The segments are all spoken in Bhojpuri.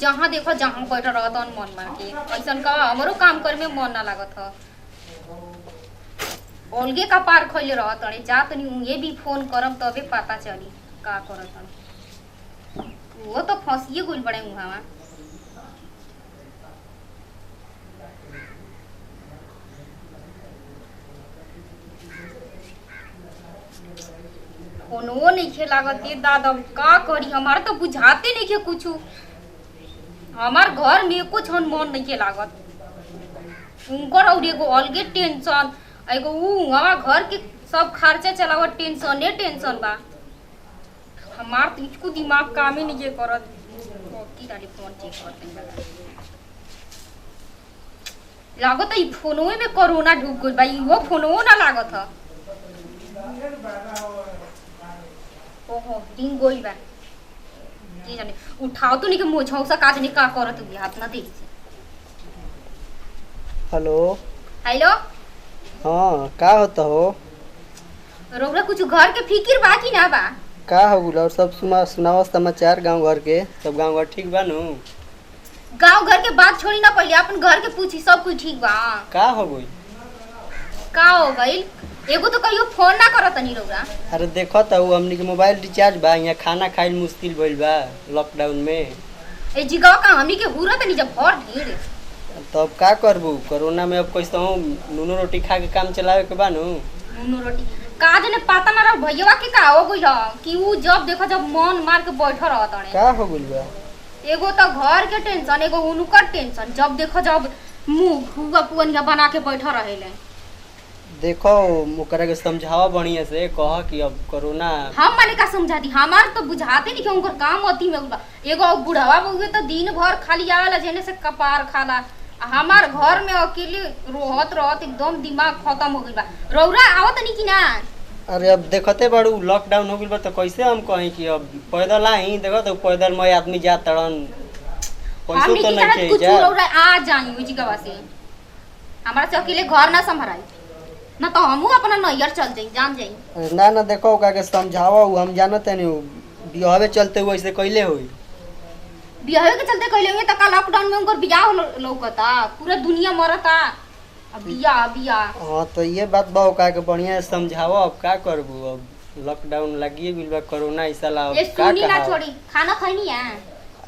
जहाँ देखो जहाँ बैठ रहत मन मार के ऐसा का हमरो काम करे में मन ना लागत ह अलगे का पार खइले रहत अरे जा तनी ये भी फोन करम तबे पता चली का करत वो तो फंसिए गुल बड़े मुहावा फोनो नहीं खे लागत ये दादा का करी हमार तो बुझाते नहीं खे कुछ हमार घर में कुछ मन नहीं खे लागत उनकर और एगो अलगे टेंशन एगो हमार घर के सब खर्चा चलावत टेंशन बा हमार तो इसको दिमाग काम ही नहीं करत की गाड़ी फोन चेक करते लागत है फोनो में कोरोना ढुक गइल बा वो फोनो ना लागत ह ओहो दिन गोइल बा की जाने उठाओ तो नहीं के मोछौ सा काज नहीं का करत भी हाथ ना देख हेलो हेलो हाँ का होता हो रोगरा कुछ घर के फिकिर बा कि ना बा का हो बोला और सब सुनाओ समाचार गांव घर के सब गांव घर ठीक बा नु गांव घर के बात छोड़ी ना पहले अपन घर के पूछी सब कुछ ठीक बा का हो गई का हो गइल एगो तो कहियो फोन ना करत नहीं रोगरा अरे देखो तो हमनी के मोबाइल रिचार्ज बा यहाँ खाना खाइल मुश्किल भइल बा लॉकडाउन में ए जिगाव का हमनी के हुरत नहीं जब भर ढेर तो अब का करबू कोरोना में अब कैसे हूँ नूनो रोटी खा के काम चलावे के बा नु नूनो रोटी का जने पता ना रह भैया के का हो गइल कि ऊ जब देखो जब मन मार के बैठा रहत अने का हो गइल बा एगो तो घर के टेंशन एगो उनकर टेंशन जब देखो जब मुंह हुआ पुअनिया बना के बैठा रहेले देखो ओकरा के समझावा बढ़िया से कह कि अब कोरोना हम माने का समझा दी हमार तो बुझाते नहीं कि उनकर काम अति में बा एगो बुढ़ावा बउए तो दिन भर खाली आवेला जेने से कपार खाला हमार घर में अकेले रहत एकदम दिमाग खत्म हो गइल बा रौरा आवत नहीं कि ना अरे अब देखते बड़ू लॉकडाउन हो गइल बा तो कैसे हम कहीं कि अब पैदल आई देखो तो पैदल में आदमी जा तड़न पैसो तो नहीं के कुछ जा रौरा आ जाई उजी का वासे हमारा से अकेले घर ना संभराई ना तो हमहू अपना नैयर चल जाई जान जाई ना ना देखो ओकरा के समझावा हम जानत नहीं बियाहवे चलते हुए ऐसे कैले होई बियाह के चलते कहले हुए तो का लॉकडाउन में उनकर बियाह लौकता पूरा दुनिया मरता अब बियाह हाँ तो ये बात बा ओकरा के बढ़िया से समझावा अब का करबू अब लॉकडाउन लगिए गइल बा कोरोना इस साल अब ये का सुनी ना कहा छोड़ी खाना खैनी है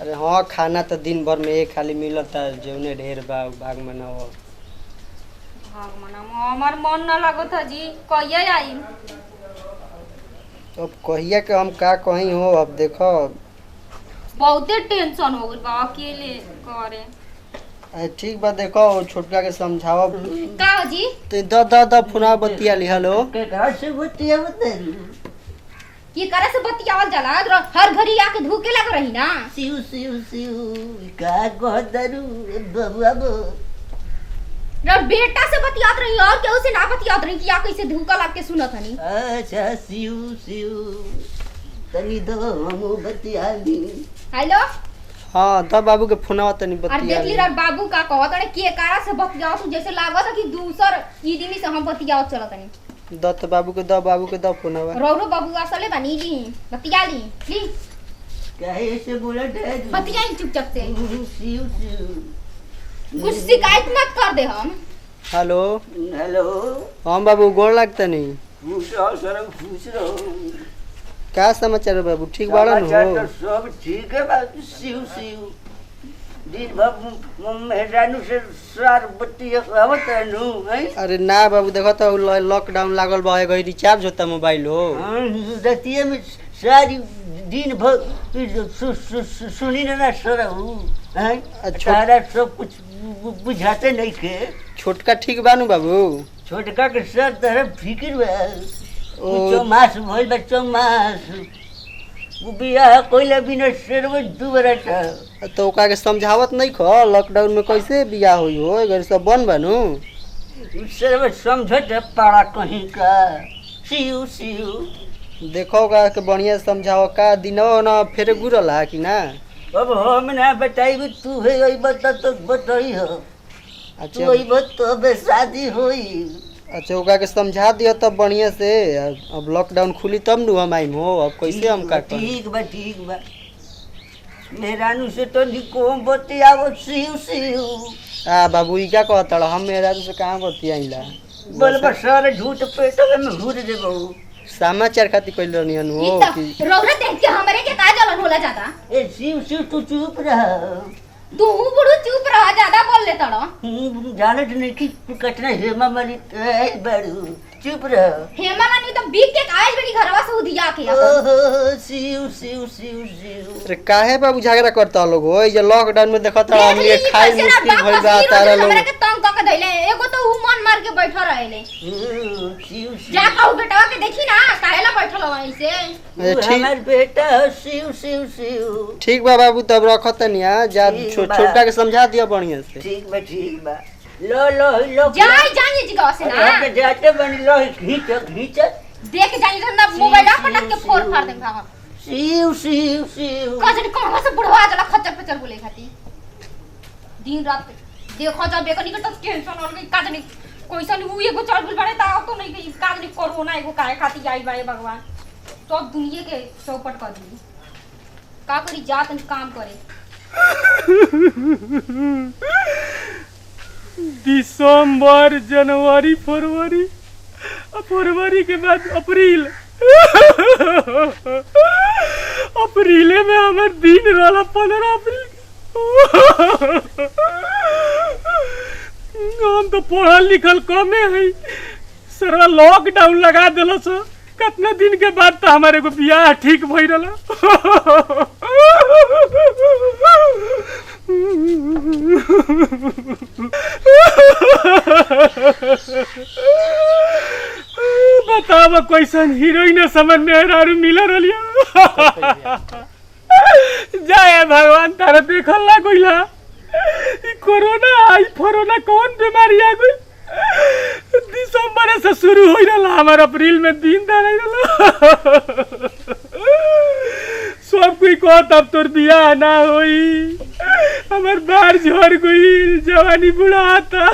अरे हाँ खाना तो दिन भर में एक खाली मिलता जौने ढेर बा भाग में ना हो हमार मन ना लागत है जी कहिए आई अब कहिया के हम का कहीं हो अब देखो बहुते टेंशन हो गइल बा अकेले करे अरे ठीक बा देखो छोटका के समझावा का हो जी तो द फोना बतिया ली हेलो केकरा से बतिया बतालू ये करे से बतियावल जाला हर घड़ी आके धूके लग रही ना सिउ सिउ सिउ का कहदरू बबुआ बो रे बेटा से बतियात रही और केहू से ना बतियात रही कि या कैसे धूका लग के सुनत हनी अच्छा सिउ सिउ तनी दो हम बतिया ली हेलो हाँ द बाबू के फोना तनी और बतिया देख ली रे बाबू का कहत रे के कारा से बतियावत तू जैसे लागत है कि दूसर ईदमी से हम बतियावत चलत हनी द तो बाबू के द फोनवा रौरो बाबू असले बनी ली बतिया ली ली काहे से बोलत है बतियाई चुपचाप से सिउ सिउ कुछ शिकायत मत कर दे हम हेलो हेलो हम बाबू गोड़ लगता नहीं खुश रहो सर खुश रहो का समाचार है बाबू ठीक बाड़ा न समाचार हो तो सब ठीक है बात सिउ सिउ दिन भर मेहरानू से सार बतिया आवत है नु हैं अरे ना बाबू देखो तो लॉकडाउन लागल बा गई रिचार्ज होता मोबाइल हो रतिया में सारी दिन भर सुनी ना सरहू हैं तारा सब कुछ बुझाते नहीं के छोटका ठीक बानू बाबू छोटका के सर तरफ फिक्र बा ओ। चौमास भइल बा चौमास वो बियाह कोइला बिना सरव दुबरटा तो ओकरा के समझावत नहीं खो लॉकडाउन में कैसे बियाह हुई हो घर सब बन बानू सरव समझत पाड़ा कहीं का सिउ सिउ देखो ओकरा के बढ़िया से समझाओ का दिनो ना फेरे गुरल है कि ना अब हम ना बताई तू है आई बता तो बताई हो अच्छा तू आई बत तो बे शादी होई अच्छा ओकरा के समझा दियो तब बढ़िया से अब लॉकडाउन खुली तब नु हम आइम हो अब कैसे हम का करी ठीक बा मेहरानू से तो निकोम बतियाव सिउ सिउ आ बाबू ई क्या कहता हम मेरा से कहाँ बतियाइला बोल बस सारे झूठ पेटवे में घूर देबो समाचार खातिर कइल रहनी हो कि रौरा देख के हमरे के का जलन होला जाता ए सिउ सिउ तू चुप रह तू बुढ़ू चुप रह, ज्यादा बोल ले तड़ो। जानत नहीं कि कतना हेमा मारी बड़ू चुप रह। हेमा मानी तो बीक के आइल बड़ी घरवा से उधिया के ओहो सिउ सिउ सिउ सिउ अरे काहे बाबू झगड़ा करता लोग हो ये लॉकडाउन में देखत हम ये खाई मुश्किल भइल बा तारा लोग हमरा के तंग क के धइले एगो तो उ मन मार के बैठा रहेले सिउ सिउ जा कहू बेटा के देखी ना काहेला बैठल हो ऐसे हमर बेटा सिउ सिउ सिउ ठीक बा बाबू तब रखत नहीं आ जा छोटा के समझा दिया बढ़िया से ठीक बा लो लो लो जाई जाई जगह से ना के जाते बन लो खींच खींच देख जाई तो ना मोबाइल पटक के फोड़ फाड़ देम भागा सिउ सिउ सिउ काजन कहां से बुढ़वा जला खच्चर पचर बोले खाती दिन रात देखो जा बेकनी के तो टेंशन और गई काजनी कोइसन उ एगो चल बुल बारे ता तो नहीं कि काजनी कोरोना एगो काहे खाती आई बाए भगवान सब दुनिया के चौपट कर दी का करी जात काम करे दिसंबर जनवरी फरवरी फरवरी के बाद अप्रैल अप्रैले में हमार दिन रहला 15 अप्रैल हम तो पढ़ल लिखल कमे है सारा लॉकडाउन लगा दिल सो कितना दिन के बाद तो हमारे को बियाह ठीक भई रहला बतावा कैसन हीरोइन समझ में हरारू मिल रहिया जय भगवान तारा देखल ना कोइला ई कोरोना आई फोरोना कौन बीमारी आ गई दिसंबर से शुरू हो रहा हमारा अप्रैल में दिन दाड़ा सब कोई कह तब तोर बियाह ना होई हमार बार झड़ गई जवानी बुढ़ाता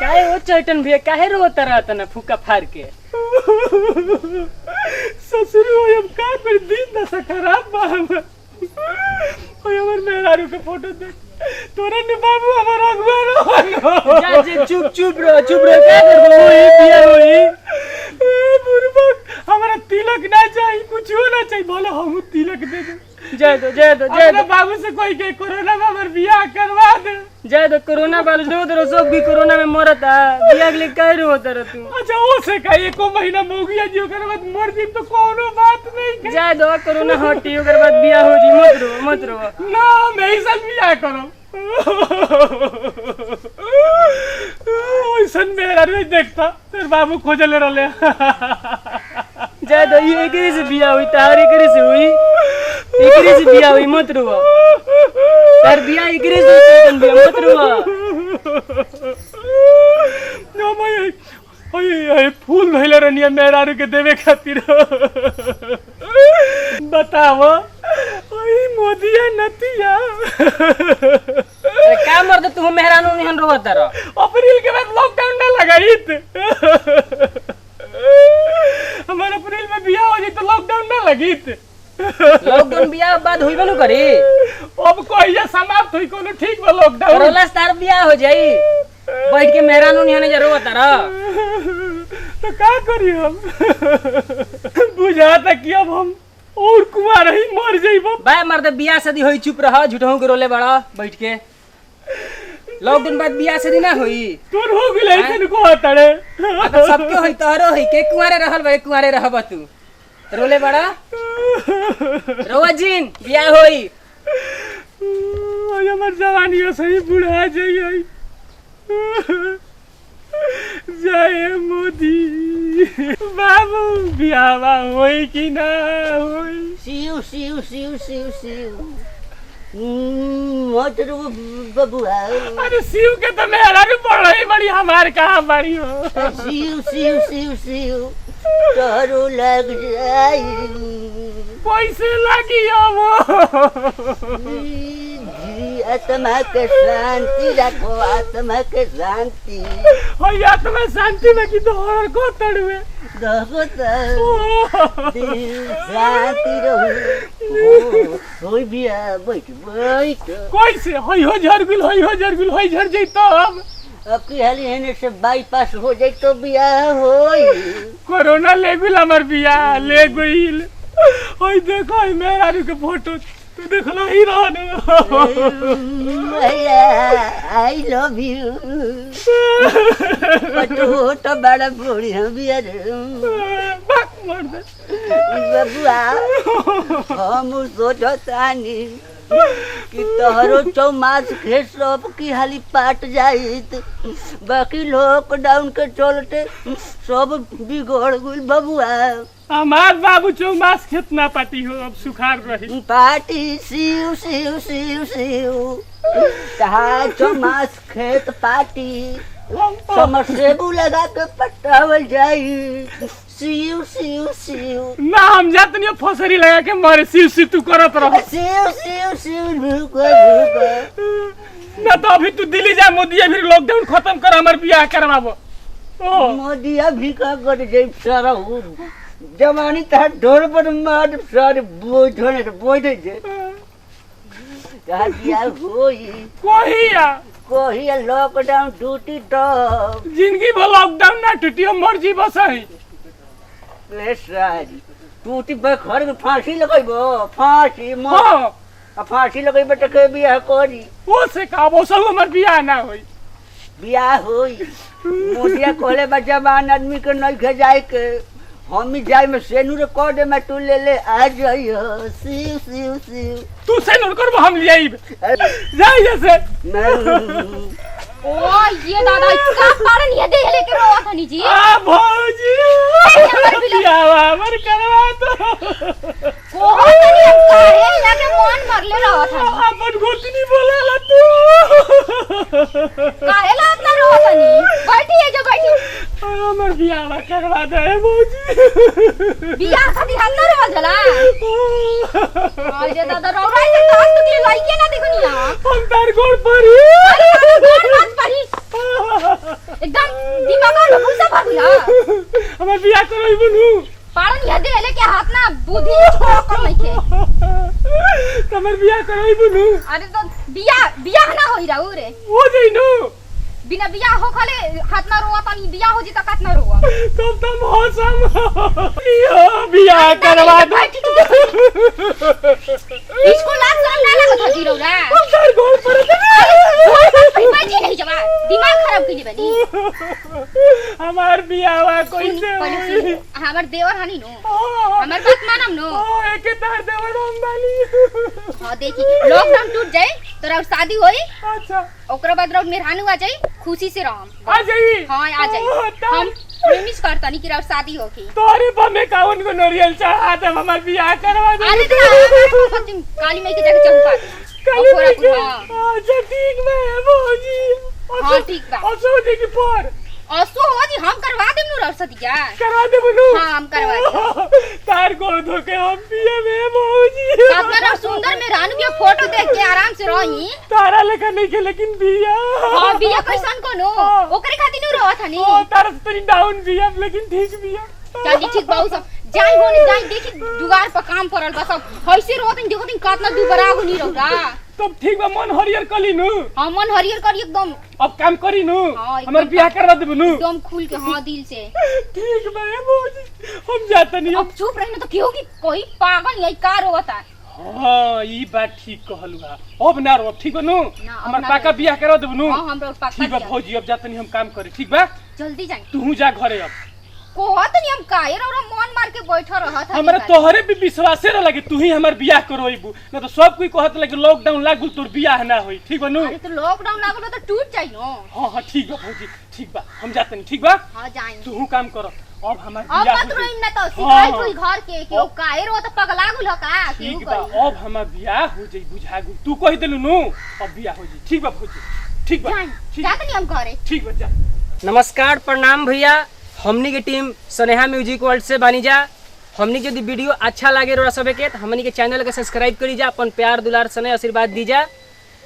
काहे हो चैतन भैया काहे रोता रहता ना फूका फाड़ के ससुर हो अब का कर दिन दशा खराब बा हमर ओए हमर मेहरारू के फोटो देख तोरे ने बाबू हमर अगुआ रहो जा जे चुप रह का करबो ओही बिया होई बुरबक हमरा तिलक ना चाहिए कुछ ना चाहिए बोले हम तिलक दे दे जय दो अपने बाबू से कोई के कोरोना में हमर बियाह करवा दे जय दो कोरोना वाले दो सब भी कोरोना में मरता बियाह के लिए कह रहे होता रह तू अच्छा वो से का एको महीना मोगिया जी ओकर बाद मर जी तो कोनो बात नहीं जय दो कोरोना हटी ओकर बाद बियाह हो जी मत रो ना मैं ही सब बियाह करो ओइसन मेरा रे देखता तेरे बाबू खोजले रहले जय दो ये एकरे से बियाह हुई तार एकरे से हुई एकरे से बियाह हुई मत रो तार बियाह एकरे से चैतन भैया मत रो ना मैं ओए फूल धइले रहनिया मेहरारू के देवे खातिर बताओ ओए मोदिया नतिया अरे का मर्द तू मेहरानू निहन रोता रह अप्रैल के बाद लॉकडाउन ना लगाईत हमारा अप्रैल में बियाह हो जाए तो लॉकडाउन ना लगीत लॉकडाउन बियाह बाद होइबे न करी अब कहिया समाप्त होई कोनो ठीक बा लॉकडाउन कोरोना तार बियाह हो जाई बैठ के मेहरानू निहने जरूर रोता रह तो का करी हम बुझाता कि अब हम और कुमार ही मर जाइबो बाय मर्द बियाह शादी होई चुप रह झूठों के रोले बड़ा बैठ के लॉकडाउन बाद बियाह शादी ना होई तोर हो गेलै ऐसन को हतड़े अब सबके होई तोहरो होई के कुंवारे रहल बे कुंवारे रहब तू रोले बड़ा रोवा जिन बियाह होई आज हमर जवानी सही बुढ़ा जाई जय मोदी बाबू बियाह होई कि ना होई सिउ सिउ सिउ सिउ सिउ मत रो बबुआ अरे शिव के तो मेरा भी पड़ रही बड़ी हमार कहाँ बड़ी हो सिउ सिउ सिउ सिउ तोरो लग जाई कैसे लगी वो आत्मा के शांति रखो आत्मा के शांति होई आत्मा शांति में की तो और को तड़वे रहो तो दिल शांति रहो होई बिया बैठ बैठ कैसे होई हो झर जाई तब अब की हाली हेने से बाईपास हो जाए तो बिया होई कोरोना ले गेल हमर बिया ले गइल ओई देखो ई मेरा के फोटो तू देखला ही रहन आई लव यू तो तो बड़ा बूढ़ी हम बिया रे मर दे बबुआ हम सोचतानी कि तोहरो चौमास के सब की हाली पाट जाइत बाकी लॉकडाउन के चलते सब बिगड़ गइल बबुआ हमार बाबू चौमास खेत ना पाती हो अब सुखार रही पाटी सिउ सिउ सिउ सिउ तहा चौमास खेत पाटी समरसेबु लगा के पटावल जाई सिउ सिउ सिउ ना हम जात नहीं फसरी लगा के मारे सिर तू करत रह सिउ सिउ सिउ रुक ना तो अभी तू दिल्ली जा मोदी फिर लॉकडाउन खत्म कर हमर बियाह करवाबो ओ मोदी अभी का कर जाई सारा हो जवानी तहा ढोर पर मार सारे बोझ धोने बोझ दे कहा दिया होई कोई लॉकडाउन ड्यूटी तो जिंदगी भर लॉकडाउन ना टूटी मर्जी बसई सारी टूटी पे घर में फांसी लगेबो फांसी फांसी लगेबो तो के बियाह करी वो से काबो सब हमर बियाह ना होई बियाह होई मोदिया कोले बा जवान आदमी के नहीं के जाए के हम ही जाए में सेनूर कोड में तू ले आ जाइयो सिउ सिउ सिउ तू सेनूर करबो हम ले आइब जाई जैसे ओ ये दादा इसका कारण ये देख लेके रोवा था नी जी आ भौजी हमर करवा तो कोहो तनी काहे लाके मन मरले रहा था नी अपन गोतनी बोलाला तू काहे लाता रोवा था नी बैठी है जो बैठी हमर बियाह करवा दे भौजी बियाह खातिर हल्ला रोवा जला ये दादा रोवा है तो आज तक लइके ना देखो नी हम तार गोड़ परी एकदम दिमाग में घुसा पड़ गया हमर बियाह करई बनू पारन ये दे लेके हाथ ना बुद्धि छोड़ कर नहीं के हमर बियाह करई बनू अरे तो बियाह ना होई रहू रे हो जाई नो बिना बियाह हो खाले हाथ ना रोवा तनी बियाह हो जी त काट ना रोवा तब त मौसम यो बियाह करवा दो इसको लाज शर्म ना लगत हजी रौरा हम तार गोड़ पर बैठी नहीं जवा दिमाग खराब कइले बनी हमार बियाह कैसे होई हमर देवर हनी नो हमर बात मानम नो ओ एके तार देवर हम बाली हां देखी लॉकडाउन टूट जाए तोरा शादी होई अच्छा ओकरा बाद रौ मेहरानू आ जाई खुशी से रहम आ जाई हां आ जाई हम प्रेमिस करता नहीं कि रौ शादी होकी तोरे बमे कावन को नरियल चढ़ा दे हमार बियाह करवा दे अरे तो काली माई के जाके चौपा काली माई के अच्छा ठीक बा भौजी हां ठीक बा असो देखी पर असो हो जी हम करवा देम नु रौ सदिया करवा दे बनू हां हम करवा दे तार गोड़ धोके हम पिए में भौजी अपना सुंदर में रानू के फोटो देख के आराम से रही तारा लेखा नहीं के लेकिन बिया हां बिया कैसन कोनो ओकरे खातिर नु रहत हनी ओ तारा तनी डाउन बिया लेकिन ठीक बिया चल ठीक बाऊ सब जाई होने जाई देखी दुगार पर काम परल बस कैसे रोतन देखो दिन कातना दुबरा हो नी रौरा तब ठीक बा मन हरियर कली नु हां मन हरियर करी एकदम अब काम करी नु हाँ, एकदम हमर बियाह करवा देबू नु एकदम खुल के हां दिल से ठीक बा भौजी हम जात नहीं अब चुप रहना तो क्यों की कोई पागल यही कार होता हां ई बात ठीक कहलु बा अब ना रो ठीक नु हमर पाका बियाह करवा देबू नु हां हमरा पाका ठीक बा भौजी अब जात नहीं हम काम करे ठीक बा जल्दी जाई तू जा घरे अब कोहत नहीं हम काहे रौरा मन मार के बैठा रहत है हमरा तोहरे भी विश्वास रे लगे तू ही हमर बियाह करवाइबू ना तो सब कोई कहत लगे लॉकडाउन लागू तोर बियाह ना होई ठीक बा नु अरे तो लॉकडाउन लागल तो टूट जाई नो हां हां ठीक बा भौजी ठीक बा हम जात नहीं ठीक बा हां जाई तू काम कर अब हमर अब बियाह मत हो रोइम ना तो हाँ, शिकायत हाँ। हुई घर के कि ओ काहे रो तो पगला गुल का ठीक क्यों बा करी अब हमर बियाह हो जाई बुझा गु तू कह देलु नु अब बियाह हो जाई ठीक बा भौजी ठीक बा जाई ठीक जात नहीं हम घरे ठीक बा जा नमस्कार प्रणाम भैया हमनी के टीम स्नेहा म्यूजिक वर्ल्ड से बानी जा हमनी के यदि वीडियो अच्छा लागे रोरा सबे के हमनी के चैनल के सब्सक्राइब करी जा अपन प्यार दुलार सने आशीर्वाद दी जा।